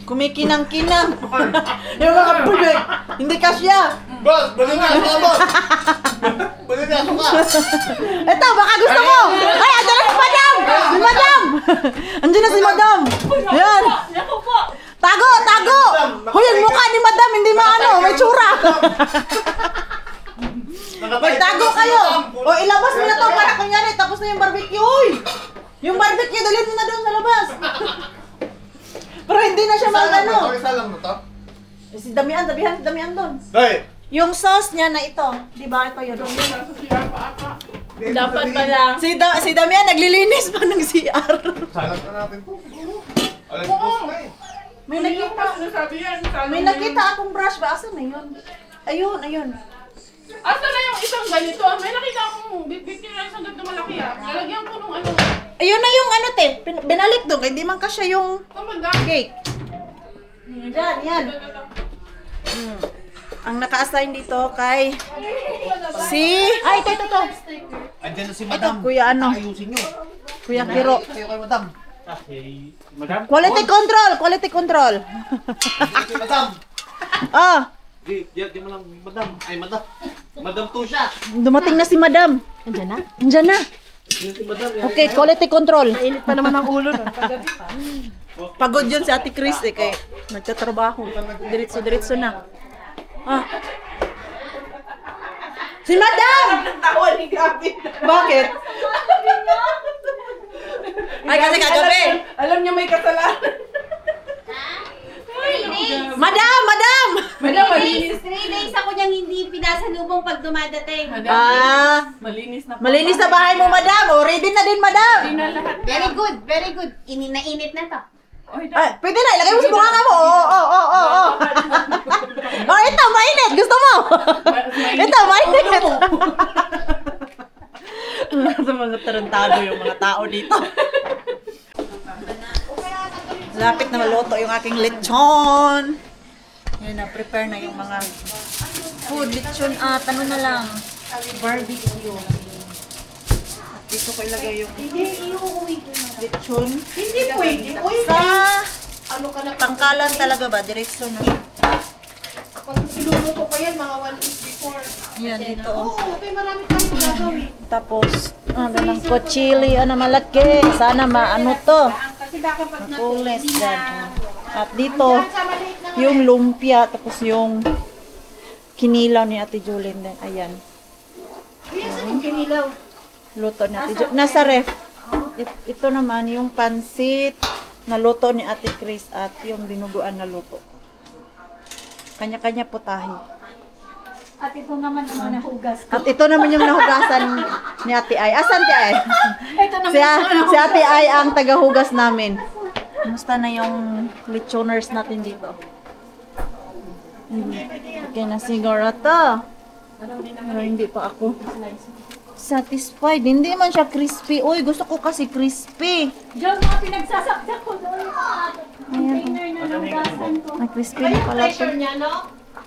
Kumikinang-kinang. Yung mga puloy. Hindi kasya. Boss, bali na ako, boss. Bali na ako ka. Ito, baka gusto mo. Ay, andyan na si Madam. Si Madam. Andyan na si Madam. Ayan. Tago, tago. Hoy, yung mukha ni Madam, hindi maano, may tsura. Magtago kayo. O, ilabas mo na to para kunyari, tapos na yung barbecue. Uy, yung barbecue, dalhin mo na doon sa labas. Pero hindi na siya mag-ano. Isa lang na to? Si Damian, Damian doon. Hey! Yung sauce niya na ito, di ba? Ito yun. Dapat pala. Si Damian naglilinis pa ng CR. Salang na natin po. Alam ko na eh. May nakita akong brush ba? Asan na yun? Ayun, ayun. Asa na yung isang ganito? May nakita akong bit-bit nyo na isang ganito malaki ah. Lalagyan ko nung ano. Ayun na yung ano te. Binalik doon. Hindi man kasya yung cake. Yan, yan. Ang naka-assign dito kay ay, ito. Andiyan na si Madam. Kuya ano? Ayusin nyo. Kuya Kiro. Kayo kay Madam. Madam? Quality control, quality control. Kay Madam. Ah, Di mo lang, Madam. Ay, Madam. Madam Tusha. dumating na si Madam. Andiyan na? Andiyan na. Si Madam. Okay, quality control. Mainit pa naman ang ulo. Pagod yun si Ate Chris eh, kay nagtatrabaho. Diretso na. Ah. Si Madam! Tawa ni Gabi. Bakit? Ay, kasi kagabi. Alam niya may kasalanan. Madam! Madam! Madam, malinis. 3 days ako niyang hindi pinasalubong pag dumadating. Ah, Malinis na. malinis na bahay mo, Madam. O, ready na din, Madam. Hindi na lahat. Very good, very good. Init na to. Oy, Ay, pwede na. Ilagay mo sa bunganga mo. Oo. Oh, ito, mainit. Gusto mo? Ito, mainit. Sa mga tarantado yung mga tao dito. Lapit na maluto yung aking lechon. Yan na, prepare na yung mga food. Lechon at ano na lang, barbecue. At dito ko ilagay yung lechon. Hindi pwede. Uy, Sa ano ka na? pangkalan talaga ba? Diretso na siya. Pag siluluto pa yan, mga 1 week before. Yan, dito oh. Oo, okay, marami tayong gagawin. Tapos, ano lang ko, chili, ano malaki. Sana maano to. Kasi baka pag Makulis dyan. At dito, yung lumpia, tapos yung kinilaw ni Ate Jolene din. Ayan. yung kinilaw. Luto ni Ate Jolene. Nasa ref. Ito naman, yung pansit na luto ni Ate Chris at yung binuguan na luto. Kanya-kanya putahe. At ito naman ang mga nahugas ko. At ito naman yung nahugasan ni Ate Ay. Asan Ate Ay? Ito naman Si Ate Ay ang tagahugas namin. Kumusta na yung lechoners natin dito? Okay na siguro to. Pero hindi pa ako satisfied. Hindi man siya crispy. Uy, gusto ko kasi crispy. Diyan mga pinagsasaksak ko doon. Container na nahugasan ko. Ay, crispy na pala ito. Pressure niya, no?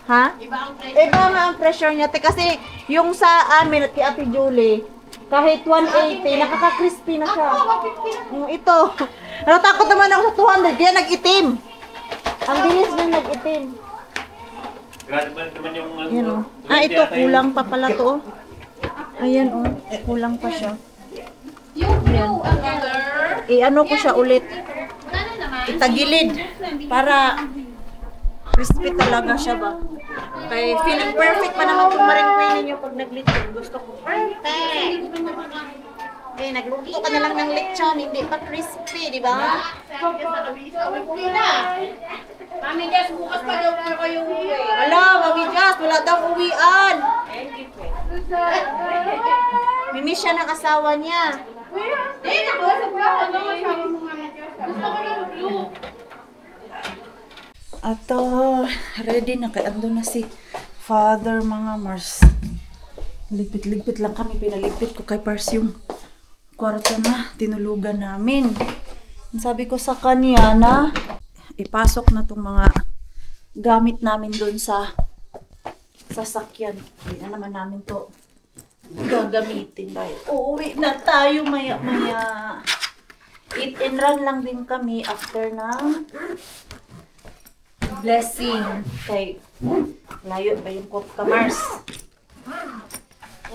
Ha? Iba ang pressure. Iba nga ang pressure niya. Kasi yung sa amin at kay Ate Julie, kahit 180, nakaka-crispy na siya. Ito. Natakot naman ako sa 200, kaya nag-itim. Ang bilis na nag-itim. Grabe naman yung ano. Ayan o. Ah, ito, kulang pa pala to. Ayan o, kulang pa siya. Yung blue, ang color. I-ano ko siya ulit. Ano naman? Itagilid. Para crispy talaga siya ba. Kaya feeling perfect pa naman kung ma-require ninyo pag nag-lechon. Gusto ko perfect. Eh, nagluto ka na lang ng lechon, hindi pa crispy, di ba? Uwi na. Mami Jess, bukas pa daw na kayo uwi. Wala, Mami Jazz, wala daw uwian. Mimiss siya ng asawa niya. Eh, naku, sa bukas ano masabi mo Mami Jess? Gusto ko ng blue. Ato, ready na kay ando na si Father mga Mars. Ligpit-ligpit lang kami, pinaligpit ko kay Pars yung kwarto na tinulugan namin. Sabi ko sa kanya na ipasok na tong mga gamit namin doon sa sasakyan. Hindi na naman namin to gagamitin dahil uuwi na tayo maya-maya. Eat and run lang din kami after na blessing. Kay, layo ba yung kot ka, Mars?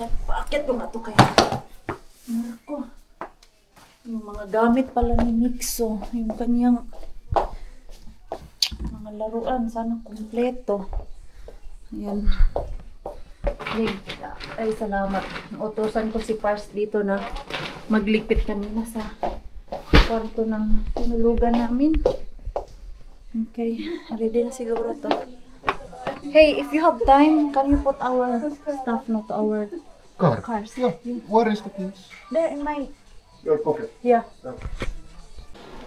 Yan, paakit ko nga ito kayo. Marco. Yung mga gamit pala ni Mixo. Yung kanyang mga laruan. Sana kumpleto. Ayan. Ay, salamat. Utusan ko si Pars dito na magligpit kanina sa kwarto ng tinulugan namin. Okay. Ready na siguro to. Hey, if you have time, can you put our stuff to our cars? Yeah. Where is the keys? There in my... Your pocket. Yeah.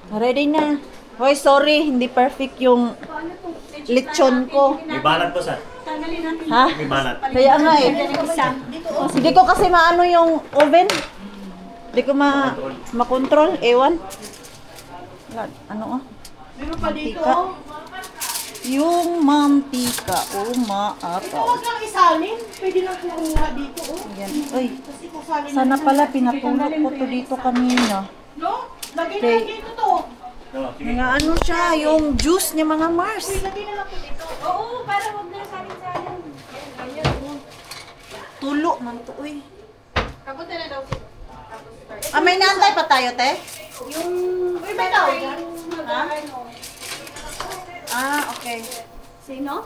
Ready na. Hoy, sorry. Hindi perfect yung lechon ko. May balat po, sir. Ha? May balat. Kaya nga eh. Hindi ko kasi maano yung oven. Hindi ko makontrol. Ewan. Ano ah? Meron pa dito. Mantika. Yung mantika. Oh, maapaw. Huwag lang isalin. Pwede lang kumuha dito. Yan. Uy, Kasi kung salin sana pala pinatulog ko to dito kanina. No? Lagay na Okay. lang dito to. No, sige. Mga ano siya, yung juice niya mga Mars. Lagay na lang po dito. Oo, para huwag na salin-salin. Tulo man to, uy. Kapunta na daw. Ah, may naantay pa tayo, te? Yung... Uy, ba daw? Ah, okay. Sino?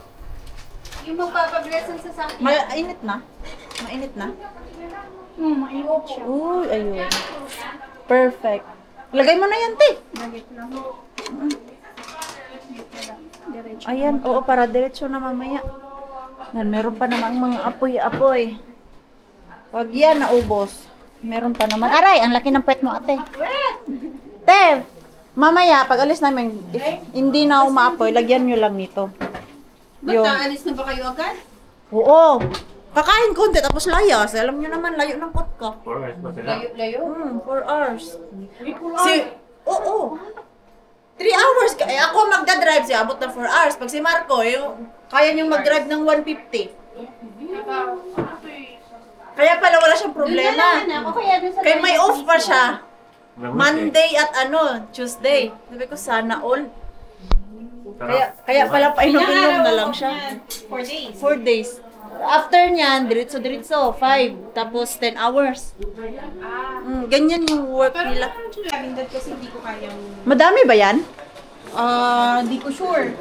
Yung magpapablessan sa sakit. Mainit na? Mainit na? Mainit siya. Uy, ayun. Perfect. Lagay mo na yan, te. Lagit lang. Diretso. Ayan, oo, para diretso na mamaya. Yan, meron pa namang mga apoy-apoy. Pag yan naubos, meron pa naman. Aray, ang laki ng puwet mo, ate. Te, mamaya, pag alis namin, if hindi na umaapoy, lagyan nyo lang nito. Ba't naalis na ba kayo agad? Oo. Kakain konti, tapos layas. Alam nyo naman, layo ng pot ka. 4 hours pa sila. Layo? 4 hours. Oo. 3 hours. Eh, ako magdadrive siya, abot na 4 hours. Pag si Marco, kaya niyang mag-drive ng 150. Kaya pala wala siyang problema. Ako kaya dun sa Kaya may off pa siya. Wednesday. Monday at Tuesday. Sabi ko, sana all. Kaya pala painom-inom na lang siya. 4 days. 4 days. After niyan, diretso-diretso, 5. Tapos 10 hours. Ganyan yung work nila. Labindad kasi hindi ko kayang... Madami ba yan? Hindi ko sure.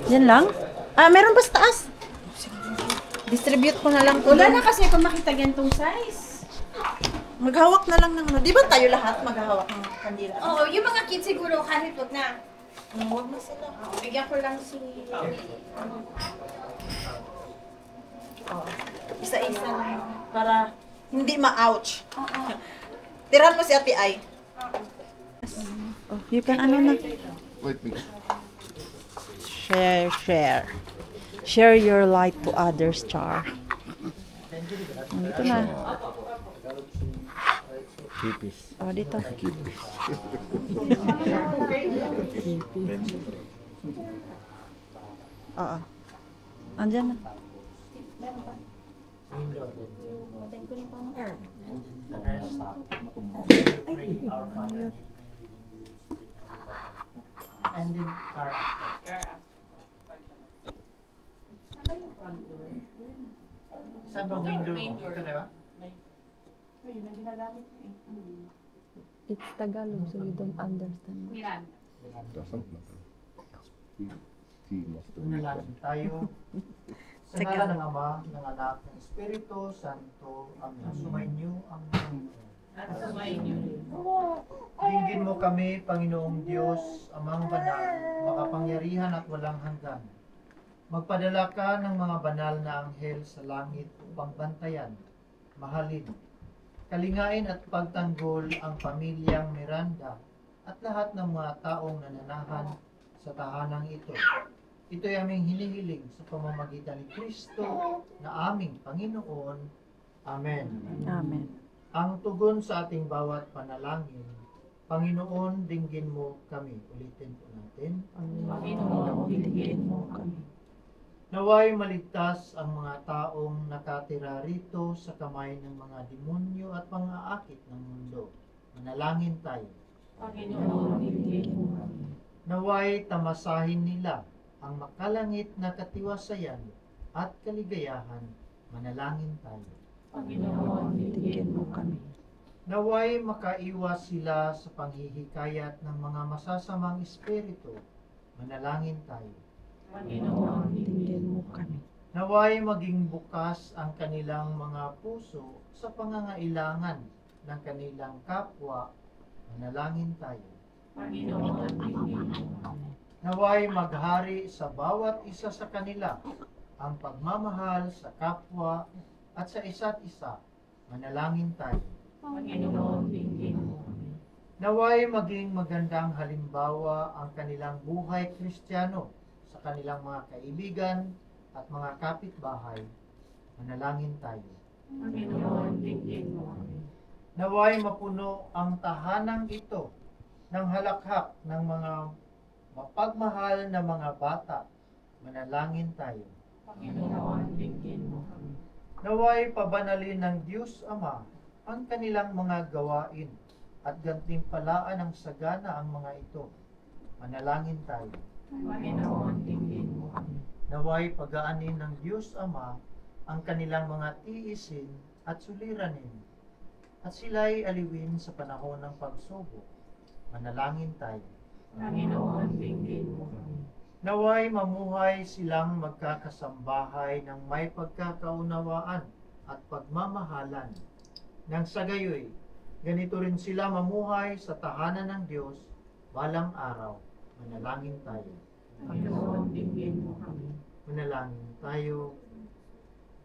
Yan lang? Ah, meron pa sa taas. Distribute ko na lang. Wala na kasi kung makita ganitong size. Maghawak na lang ng ano. Di ba tayo lahat maghahawak ng kandila? Oo, yung mga kids siguro kahit wag na. Huwag na sila. Bigyan ko lang si... Isa-isa lang. Para hindi ma-ouch. Tiran mo si Ate Ay. Oh, you can ano na. Wait, please. Share. Share your light to others, Char. Dito na. Kipis. Oh, dito. Kipis. Oo. Andyan na. Saan ba window mo? Ito na ba? It's Tagalog, so you don't understand. Doesn't matter. He must have Manalangin tayo. Sa ngalan ng Ama, ng Anak, ng Espiritu Santo, ang sumainyo, ang Dinggin mo kami, Panginoong Diyos, Amang Banal, makapangyarihan at walang hanggan. Magpadala ka ng mga banal na anghel sa langit upang bantayan, mahalin, kalingain at pagtanggol ang pamilyang Miranda at lahat ng mga taong nananahan sa tahanang ito. Ito'y aming hinihiling sa pamamagitan ni Kristo na aming Panginoon. Amen. Amen. Ang tugon sa ating bawat panalangin, Panginoon, dinggin mo kami. Ulitin po natin. Panginoon, dinggin mo kami. Naway maligtas ang mga taong nakatira rito sa kamay ng mga demonyo at mga akit ng mundo. Manalangin tayo. Panginoon, dinggin mo kami. Naway tamasahin nila ang makalangit na katiwasayan at kaligayahan. Manalangin tayo. Panginoon, bigyan mo kami. Naway makaiwas sila sa panghihikayat ng mga masasamang espiritu. Manalangin tayo. Panginoon, bigyan mo kami. Naway maging bukas ang kanilang mga puso sa pangangailangan ng kanilang kapwa. Manalangin tayo. Panginoon, bigyan mo kami. Naway maghari sa bawat isa sa kanila ang pagmamahal sa kapwa at sa isa't isa. Manalangin tayo. Panginoon, bigyan mo kami. Naway maging magandang halimbawa ang kanilang buhay Kristiyano sa kanilang mga kaibigan at mga kapitbahay. Manalangin tayo. Panginoon, bigyan mo kami. Naway mapuno ang tahanang ito ng halakhak ng mga mapagmahal na mga bata. Manalangin tayo. Panginoon, bigyan mo kami. Naway pabanalin ng Diyos Ama ang kanilang mga gawain at gantimpalaan ng sagana ang mga ito. Manalangin tayo. Panginoon, bigyan mo kami. Naway pagaanin ng Diyos Ama ang kanilang mga tiisin at suliranin at sila'y aliwin sa panahon ng pagsubok. Manalangin tayo. Panginoon, bigyan mo kami. Naway mamuhay silang magkakasambahay ng may pagkakaunawaan at pagmamahalan. Nang sa gayoy, ganito rin sila mamuhay sa tahanan ng Diyos balang araw. Manalangin tayo. Panginoon, bigyan mo kami. Manalangin tayo.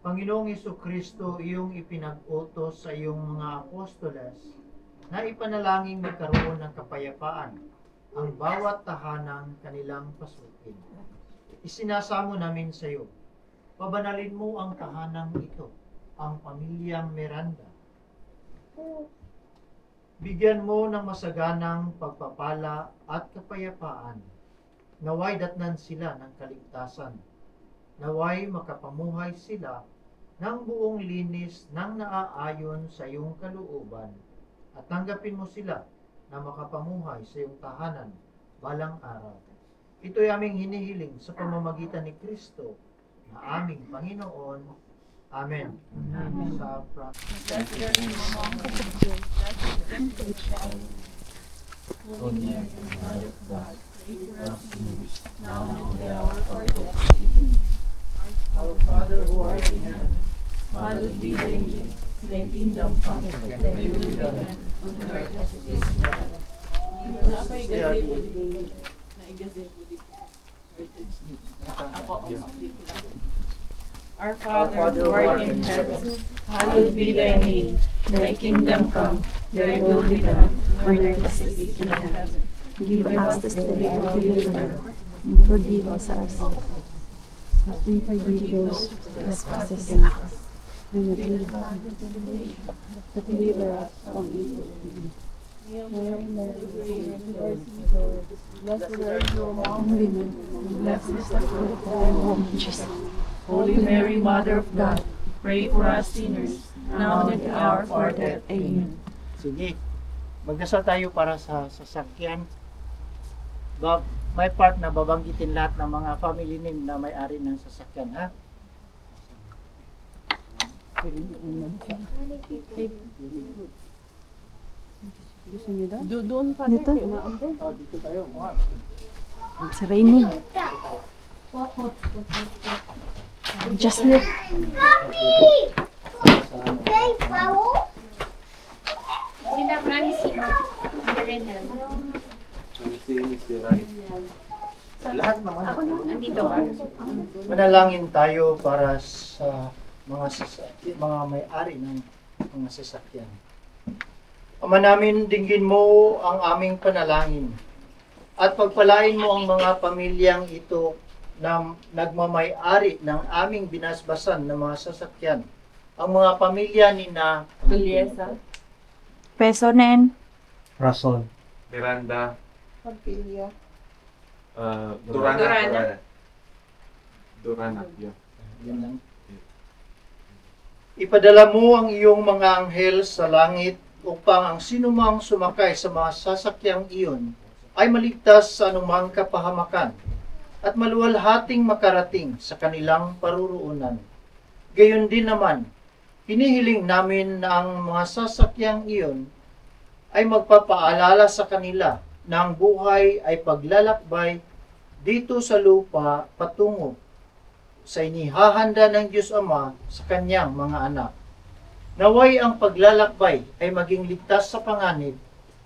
Panginoong Jesucristo, iyong ipinag-utos sa iyong mga apostoles na ipanalangin magkaroon ng kapayapaan ang bawat tahanang kanilang pasukin. Isinasamo namin sa iyo, pabanalin mo ang tahanang ito, ang pamilyang Miranda. Bigyan mo ng masaganang pagpapala at kapayapaan. Naway datnan sila ng kaligtasan. Naway makapamuhay sila ng buong linis ng naaayon sa iyong kalooban. At tanggapin mo sila na makapamuhay sa iyong tahanan balang araw. Ito'y aming hinihiling sa pamamagitan ni Kristo na aming Panginoon. Amen. Amen. Sa Our Father who art in heaven, Hallowed be thy name. Thy kingdom come, thy will be done on earth as it is in heaven. Our Father who art in heaven, hallowed be thy name. Thy kingdom come, thy will be done on earth as it is in heaven. Give us this day our daily bread, and forgive us our sins, as we forgive those who trespass against us. And not lead us into temptation, but deliver us from evil. Hail Mary, Lord is Lord. Blessed are you among women, and blessed is the fruit of thy womb, Jesus. Holy Mary, Mother of God, pray for us sinners, now and at the hour of our death. Amen. Sige, magdasal tayo para sa sasakyan. May part na babanggitin lahat ng mga family name na may-ari ng sasakyan, ha? Doon pa dito. Oh, dito tayo. It's raining. Just look. Lahat naman. Manalangin tayo para sa mga may-ari ng mga sasakyan. Ama namin, dinggin mo ang aming panalangin at pagpalain mo ang mga pamilyang ito na nagmamay-ari ng aming binasbasan ng mga sasakyan. Ang mga pamilya ni na Juliesa, Pesonen. Rason. Miranda, Pagpilya, Durana. Durana, yun. Yan lang. Ipadala mo ang iyong mga anghel sa langit upang ang sinumang sumakay sa mga sasakyang iyon ay maligtas sa anumang kapahamakan at maluwalhating makarating sa kanilang paruroonan. Gayon din naman, hinihiling namin na ang mga sasakyang iyon ay magpapaalala sa kanila na ang buhay ay paglalakbay dito sa lupa patungo sa inihahanda ng Diyos Ama sa kanyang mga anak. Naway ang paglalakbay ay maging ligtas sa panganib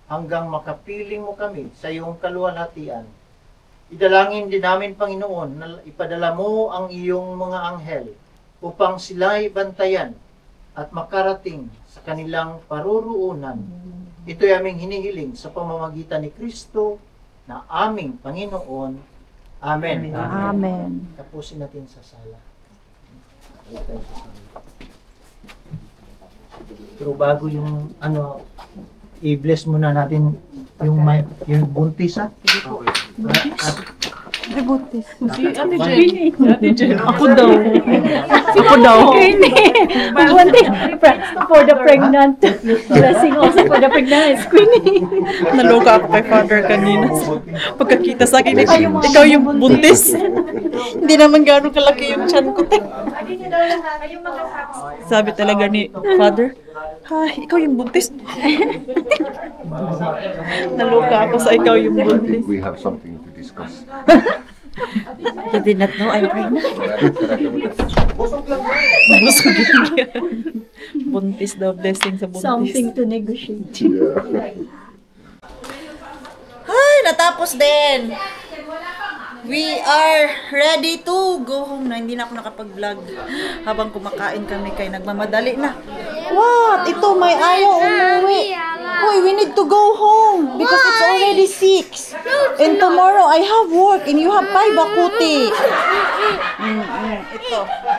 hanggang makapiling mo kami sa iyong kaluwalhatian. Idalangin din namin, Panginoon, na ipadala mo ang iyong mga anghel upang sila'y bantayan at makarating sa kanilang paruroonan. Ito'y aming hinihiling sa pamamagitan ni Kristo na aming Panginoon. Amen. Amen. Tapusin natin sa sala. Pero bago yung i-bless muna natin yung buntis, ha? Ay, butis. Si Ate Jenny. Ate Jenny. Ako daw. Ako daw. Buntis. For the pregnant. Blessing also for the pregnant. Queenie. Naloka ako kay Father kanina. Pagkakita sa akin, ikaw yung buntis. Hindi naman gano'ng kalaki yung tiyan ko. Sabi talaga ni Father, ikaw yung buntis. Naloka ako sa ikaw yung I buntis. think we have something to discuss. You did not know I'm pregnant. Busog yan. Buntis daw, blessing sa buntis. Something to negotiate. Ay, natapos din. We are ready to go home na. Hindi na ako nakapag-vlog habang kumakain kami kay nagmamadali na. What? Ito, may ayaw umuwi. Hoy, we need to go home because it's already 6. And tomorrow I have work and you have 5 bakuti.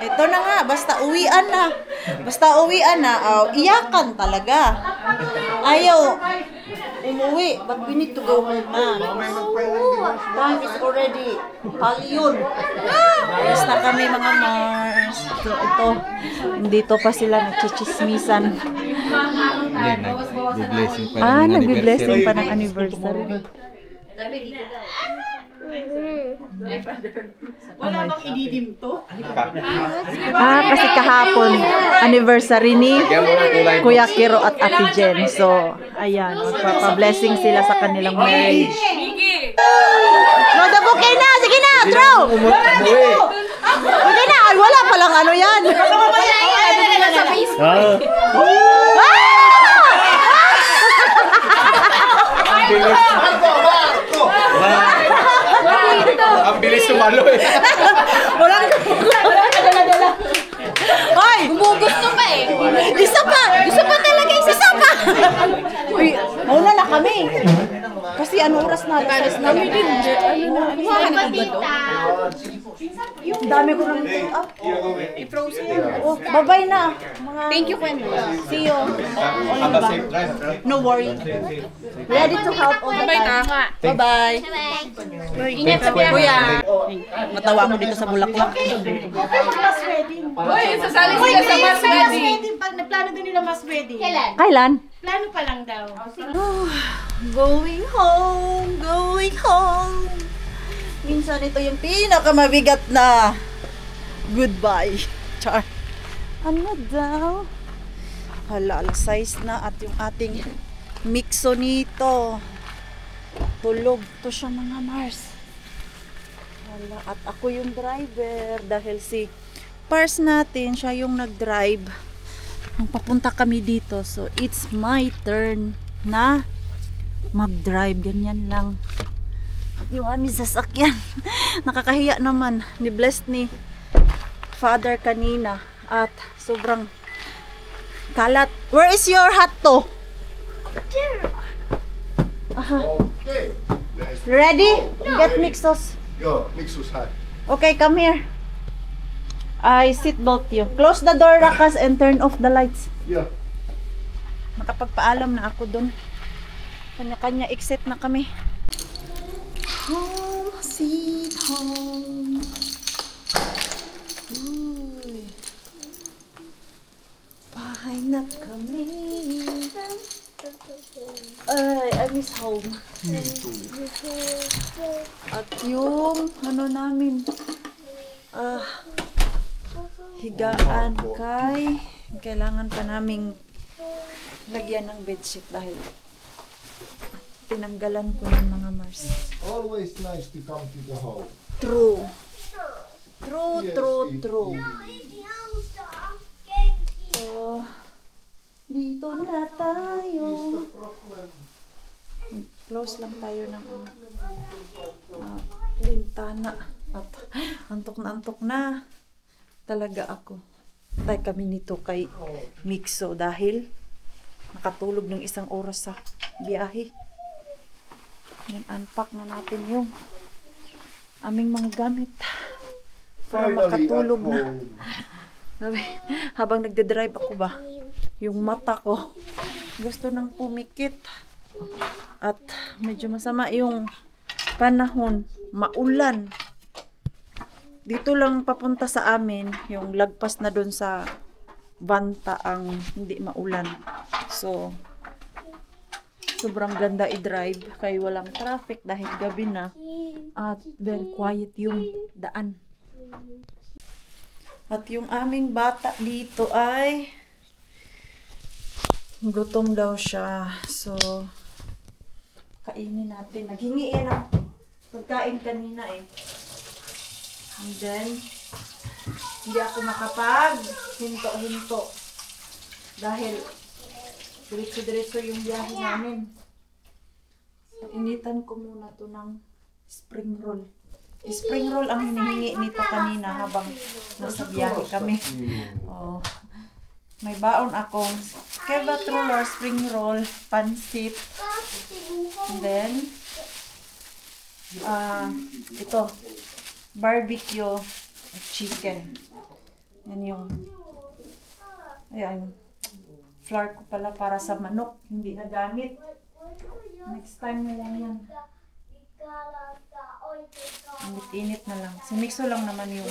Ito na nga. Basta uwian na. Iyakan talaga. Ayaw umuwi, but we need to go home na. Time is already palyon. Alas na kami mga Mars. Ito. Dito pa sila nagchichismisan. Nagbe-blessing pa ng anniversary. Wala bang ididim to? Kasi kahapon, anniversary ni Kuya Kiro at Ate Jen. So, ayan, magpapa-blessing sila sa kanilang marriage. Throw the bouquet na! Sige na! Throw! Sige na! Ay, wala palang ano yan! Ang bilis sumalo eh. Walang dala-dala. Hoy! Gusto pa eh. Isa pa! Gusto pa talaga isa pa! Uy, mauna na kami. Kasi ano oras na? Alas na. Ang dami ko nang up. Oh, bye-bye na. Thank you, Gwen. See you. No worry. Ready to help all the time. Bye-bye. Ingat sa biyahe. Kuya, matawa ako dito sa Bulaklak. Uy, sasali sila sa mass wedding. Pag naplano din nila mas wedding. Kailan? Plano pa lang daw. Going home. Minsan ito yung pinakamabigat na goodbye. Char. Ano daw? Hala, alas 6 na at yung ating mixo nito. Tulog to siya mga Mars. Hala, at ako yung driver dahil si Pars natin, siya yung nag-drive. Nung papunta kami dito, so it's my turn na mag-drive. Ganyan lang yung aming sasakyan. Nakakahiya naman. Ni-blessed ni Father kanina at sobrang kalat. Where is your hat to? Okay. Ready? Get Mixos. Go, Mixus hat. Okay, come here. I seatbelt you. Close the door, Rakas, and turn off the lights. Yeah. Nakapagpaalam na ako dun. Kanya-kanya exit na kami. Home, sweet home. Uy. Bahay na kami. Ay, I miss home. At yung ano namin, higaan kay kailangan pa naming lagyan ng bedsheet dahil tinanggalan ko ng mga Mars. Always nice to come to the home. True. Yes, True. it- So, dito na tayo. Close lang tayo ng bintana. At antok na talaga ako. Tay kami nito kay Mixo dahil nakatulog ng 1 oras sa biyahe. Yan, unpack na natin yung aming mga gamit para Finally makatulog at na. home. Sabi, habang nagde-drive ako ba, yung mata ko gusto nang pumikit at medyo masama yung panahon, maulan. Dito lang papunta sa amin, yung lagpas na doon sa Banta ang hindi maulan. So, sobrang ganda i-drive kaya walang traffic dahil gabi na at very quiet yung daan. At yung aming bata dito ay gutom daw siya. So, kainin natin. Naghingi yan ng pagkain kanina eh. And then, hindi ako makapag hinto-hinto. Dahil, diretso-diretso yung biyahe namin. So, initan ko muna to ng spring roll. Spring roll ang hinihingi nito kanina habang nasa biyahe kami. Oh. May baon akong Keva roller, spring roll, pansit. And then, ito, barbecue chicken. Yan yung, ayan, flour ko pala para sa manok, hindi na gamit. Next time na lang yan. Init-init na lang. Si Mixo lang naman yung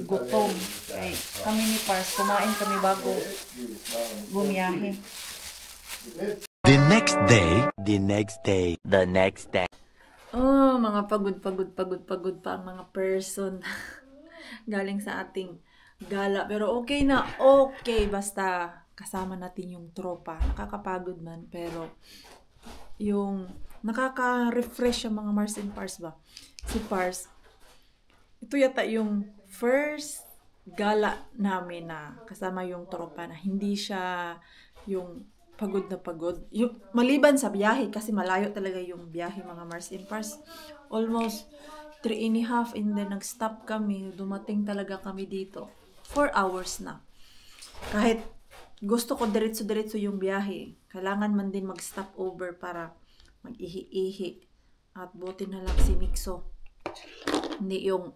gutom. Ay, kami ni Pars, kumain kami bago bumiyahe. The next day. Oh, mga pagod pa ang mga person. Galing sa ating gala. Pero okay na, okay. Basta kasama natin yung tropa. Nakakapagod man, pero yung nakaka-refresh yung mga Mars and Pars ba? Si Pars, ito yata yung first gala namin na kasama yung tropa na hindi siya yung pagod na pagod. Yung, maliban sa biyahe, kasi malayo talaga yung biyahe mga Mars and Pars. Almost 3.5 and then nag-stop kami. Dumating talaga kami dito. 4 hours na. Kahit gusto ko diretso-diretso yung biyahe, kailangan man din mag-stop over para mag-ihi-ihi. At buti na lang si Mixo. Hindi yung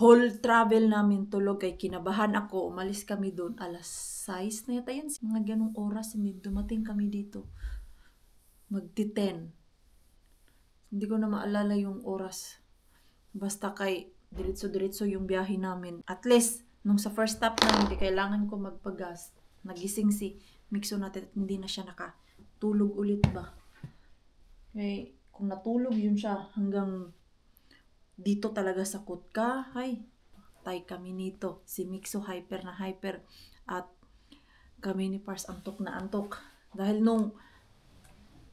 whole travel namin tulog kay kinabahan ako. Umalis kami doon alas 6 na yata yan. Mga ganong oras hindi dumating kami dito. Magti-10. Hindi ko na maalala yung oras. Basta kay diretso-diretso yung biyahe namin. At least, nung sa first stop namin, di kailangan ko magpagas. Nagising si Mixo natin at hindi na siya nakatulog ulit ba. Kaya kung natulog yun siya hanggang dito talaga sa Kutka, ay, tay kami nito. Si Mixo hyper na hyper at kami ni Pars antok na antok. Dahil nung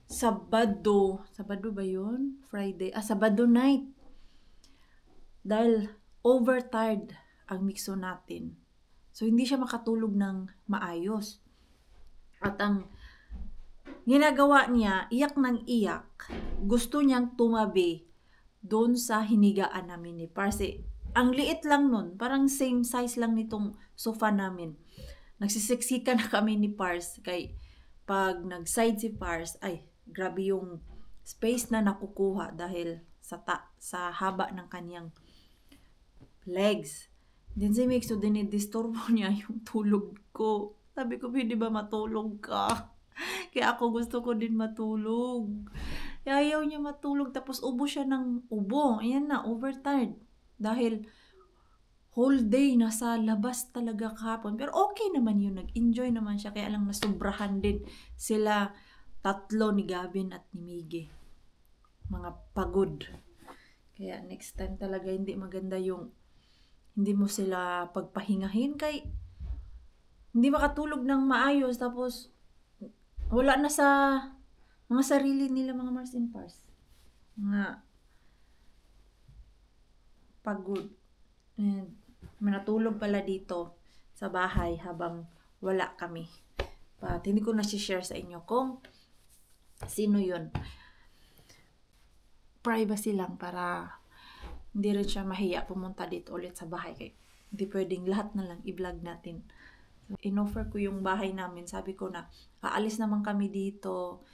Sabado ba yun? Friday, Sabado night. Dahil overtired ang Mixo natin. So, hindi siya makatulog ng maayos. At ang ginagawa niya, iyak ng iyak. Gusto niyang tumabi doon sa hinigaan namin ni Pars. Ang liit lang nun. Parang same size lang nitong sofa namin. Nagsisiksikan na kami ni Pars. Kay pag nag-side si Pars, ay, grabe yung space na nakukuha dahil sa haba ng kanyang legs. Then si Mixo, dinidisturbo niya yung tulog ko. Sabi ko, hindi ba matulog ka? Kaya ako gusto ko din matulog. Ayaw niya matulog. Tapos ubo siya ng ubo. Ayan na, overtired. Dahil whole day nasa labas talaga kahapon. Pero okay naman yun. Nag-enjoy naman siya. Kaya lang nasubrahan din sila tatlo ni Gavin at ni Miggy. Mga pagod. Kaya next time talaga hindi maganda yung hindi mo sila pagpahingahin kay hindi makatulog ng maayos tapos wala na sa mga sarili nila mga Mars and Pars. Mga pagod. And manatulog pala dito sa bahay habang wala kami. But hindi ko na-share sa inyo kung sino yun. Privacy lang para hindi rin siya mahiya pumunta dito ulit sa bahay. Kaya hindi pwedeng lahat na lang i-vlog natin. So, in-offer ko yung bahay namin. Sabi ko na, aalis naman kami dito.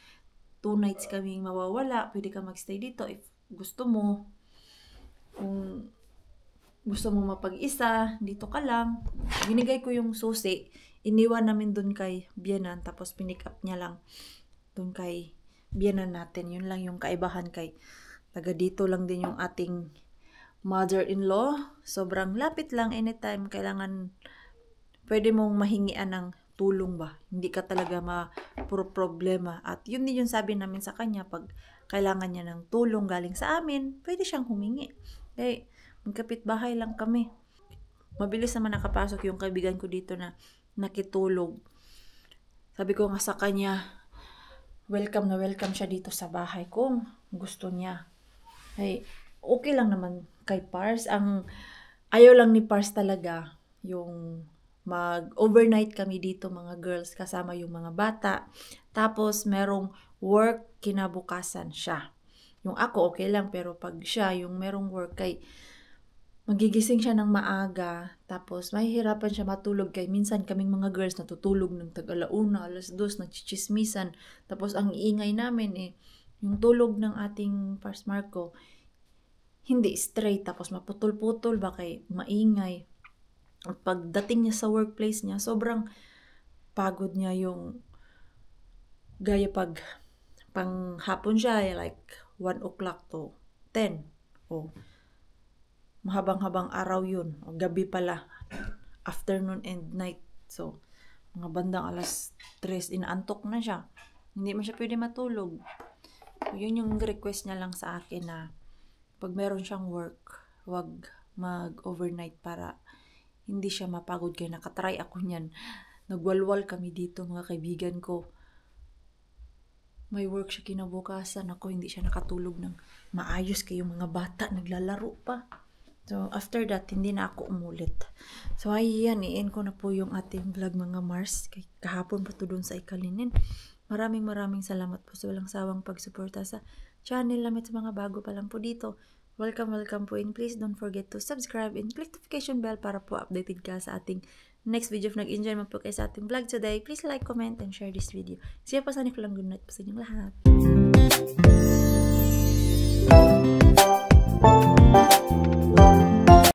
2 nights kaming mawawala. Pwede ka magstay dito if gusto mo. Kung gusto mo mapag-isa, dito ka lang. Binigay ko yung susi. Iniwan namin dun kay Bianan. Tapos pinick up niya lang dun kay Bianan natin. Yun lang yung kaibahan kay taga dito lang din yung ating mother-in-law. Sobrang lapit lang anytime. Kailangan, pwede mong mahingian ng tulong ba? Hindi ka talaga problema. At yun din yung sabi namin sa kanya, pag kailangan niya ng tulong galing sa amin, pwede siyang humingi. Eh, magkapit-bahay lang kami. Mabilis naman nakapasok yung kaibigan ko dito na nakitulog. Sabi ko nga sa kanya, welcome na welcome siya dito sa bahay kung gusto niya. Ay, okay lang naman kay Pars. Ang ayaw lang ni Pars talaga yung mag-overnight kami dito mga girls kasama yung mga bata. Tapos merong work kinabukasan siya. Yung ako okay lang pero pag siya yung merong work kay magigising siya ng maaga. Tapos mahihirapan siya matulog kay minsan kaming mga girls natutulog ng tag-alauna, 2:00 nagchichismisan. Tapos ang iingay namin yung tulog ng ating Pars Marco hindi straight tapos maputol-putol ba kay maingay. At pagdating niya sa workplace niya, sobrang pagod niya yung gaya pag panghapon siya, like 1 o'clock to 10. O, mahabang-habang araw yun. O, gabi pala. Afternoon and night. So, mga bandang 3:00, inaantok na siya. Hindi man siya pwede matulog. So, yun yung request niya lang sa akin na pag meron siyang work, wag mag-overnight para hindi siya mapagod. Kaya nakatry ako niyan. Nagwalwal kami dito mga kaibigan ko. May work siya kinabukasan. Ako hindi siya nakatulog ng maayos kayo mga bata. Naglalaro pa. So after that, hindi na ako umulit. So ayan, i-end ko na po yung ating vlog mga Mars. Kahapon pa to dun sa Ikalinin. Maraming salamat po sa walang sawang pagsuporta sa channel namin, sa mga bago pa lang po dito. Welcome po, and please don't forget to subscribe and click notification bell para po updated ka sa ating next video. If nag-enjoy mo po kayo sa ating vlog today, please like, comment, and share this video. Siya pa sana ko lang good night po sa inyong lahat.